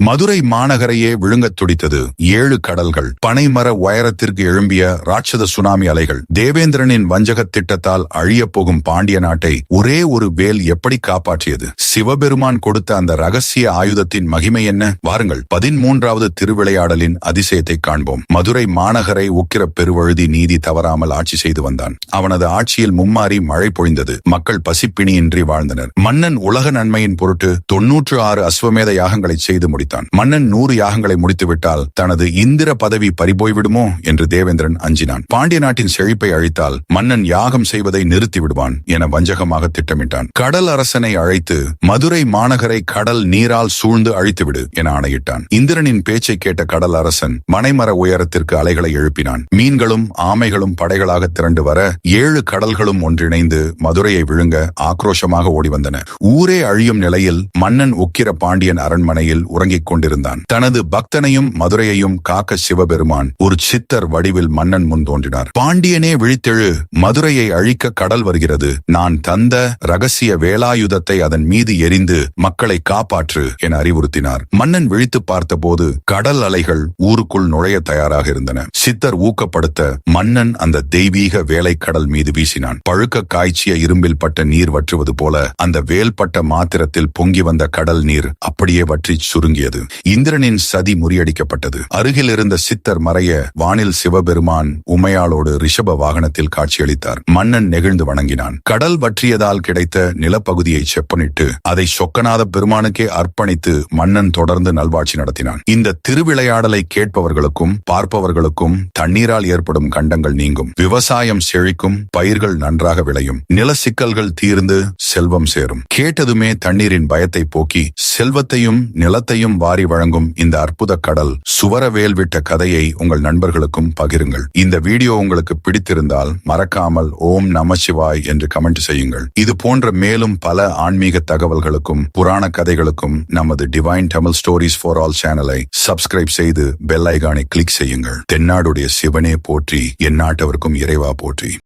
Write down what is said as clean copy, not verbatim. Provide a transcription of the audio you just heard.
மதுரை மாநகரையே விழுங்கத் துடித்தது 7 கடல்கள். பனைமர உயரத்திற்கு எழும்பிய ராட்சத சுனாமி அலைகள். தேவேந்திரனின் வஞ்சகத் திட்டத்தால் அழியப் போகும் பாண்டிய நாட்டை ஒரே ஒரு வேல் எப்படி காப்பாற்றியது? சிவபெருமான் கொடுத்த அந்த ரகசிய ஆயுதத்தின் மகிமை என்ன? வாருங்கள், 13வது திருவிளையாடலின் அதிசயத்தை காண்போம். மதுரை மாநகரை உக்கிர பெருவழுதி நீதி தவறாமல் ஆட்சி செய்து வந்தான். அவனது ஆட்சியில் மும்மாறி மழை பொழிந்தது. மக்கள் பசிப்பிணியின்றி வாழ்ந்தனர். மன்னன் உலக நன்மையின் பொருட்டு 96 அஸ்வமேத யாகங்களை செய்து முடித்தான். மன்னன் 100 யாகங்களை முடித்துவிட்டால் தனது இந்திர பதவி பறிபோய்விடுமோ என்று தேவேந்திரன் அஞ்சினான். பாண்டிய நாட்டின் செழிப்பை அழித்தால் மன்னன் யாகம் செய்வதை நிறுத்தி விடுவான் என வஞ்சகமாக திட்டமிட்டான். கடல் அரசனை அழைத்து மதுரை மாநகரை கடல் நீரால் சூழ்ந்து அழித்துவிடு என ஆணையிட்டான். இந்திரனின் பேச்சை கேட்ட கடல் அரசன் மனைமர உயரத்திற்கு அலைகளை எழுப்பினான். மீன்களும் ஆமைகளும் படைகளாக திரண்டு வர 7 கடல்களும் ஒன்றிணைந்து மதுரையை விழுங்க ஆக்ரோஷமாக ஓடி வந்தன. ஊரே அழியும் நிலையில் மன்னன் உக்கிர பாண்டியன் அரண்மனையில் உறங்கிக் கொண்டிருந்தான். தனது பக்தனையும் மதுரையையும் காக்க சிவபெருமான் ஒரு சித்தர் வடிவில் மன்னன் முன் தோன்றினார். பாண்டியனே விழித்தெழு, மதுரையை அழிக்க கடல் வருகிறது. நான் தந்த ரகசிய வேலாயுதத்தை அதன் மீது எரிந்து மக்களை காப்பாற்று என அறிவுறுத்தினார். மன்னன் விழித்து பார்த்தபோது கடல் அலைகள் ஊருக்குள் நுழைய தயாராக இருந்தன. சித்தர் ஊக்கப்படுத்த மன்னன் அந்த தெய்வீக வேலை கடல் மீது வீசினான். பழுக்க காய்ச்சிய இரும்பில் பட்ட நீர் வற்றுவது போல அந்த வேல்பட்ட மாத்திரத்தில் பொங்கி வந்த கடல் நீர் அப்படியே வற்றி சுருங்கியது. இந்திரனின் சதி முறியடிக்கப்பட்டது. அருகில் இருந்த சித்தர் மறைய வானில் சிவபெருமான் உமையாளோடு ரிஷப வாகனத்தில் காட்சியளித்தார். மன்னன் நெகிழ்ந்து வணங்கினான். கடல் வற்றியதால் கிடைத்த நிலப்பகுதியை செப்பனிட்டு அதை சொக்கநாத பெருமானுக்கே அர்ப்பணித்து மன்னன் தொடர்ந்து நல்வாட்சி நடத்தினான். இந்த திருவிளையாடலை கேட்பவர்களுக்கும் பார்ப்பவர்களுக்கும் தண்ணீரால் ஏற்படும் கண்டங்கள் நீங்கும், விவசாயம் செழிக்கும், பயிர்கள் நன்றாக விளையும், நில சிக்கல்கள் தீர்ந்து செல்வம் சேரும். கேட்டதுமே தண்ணீரின் பயத்தை போக்கி செல்வத்தையும் நிலத்தையும் வாரி வழங்கும் இந்த அற்புத கடல் சுவரவேல் விட்ட கதையை உங்கள் நண்பர்களுக்கும் பகிருங்கள். இந்த வீடியோ உங்களுக்கு பிடித்திருந்தால் மறக்காமல் ஓம் நம சிவாய் என்று கமெண்ட் செய்யுங்கள். இது போன்ற மேலும் பல ஆன்மீக தகவல்களுக்கும் புராண கதைகளுக்கும் நமது divine Tamil stories for all சேனலை சப்ஸ்கிரைப் செய்து பெல் ஐகானை கிளிக் செய்யுங்கள். தென்னாடுடைய சிவனே போற்றி, எந்நாட்டவர்க்கும் இறைவா போற்றி.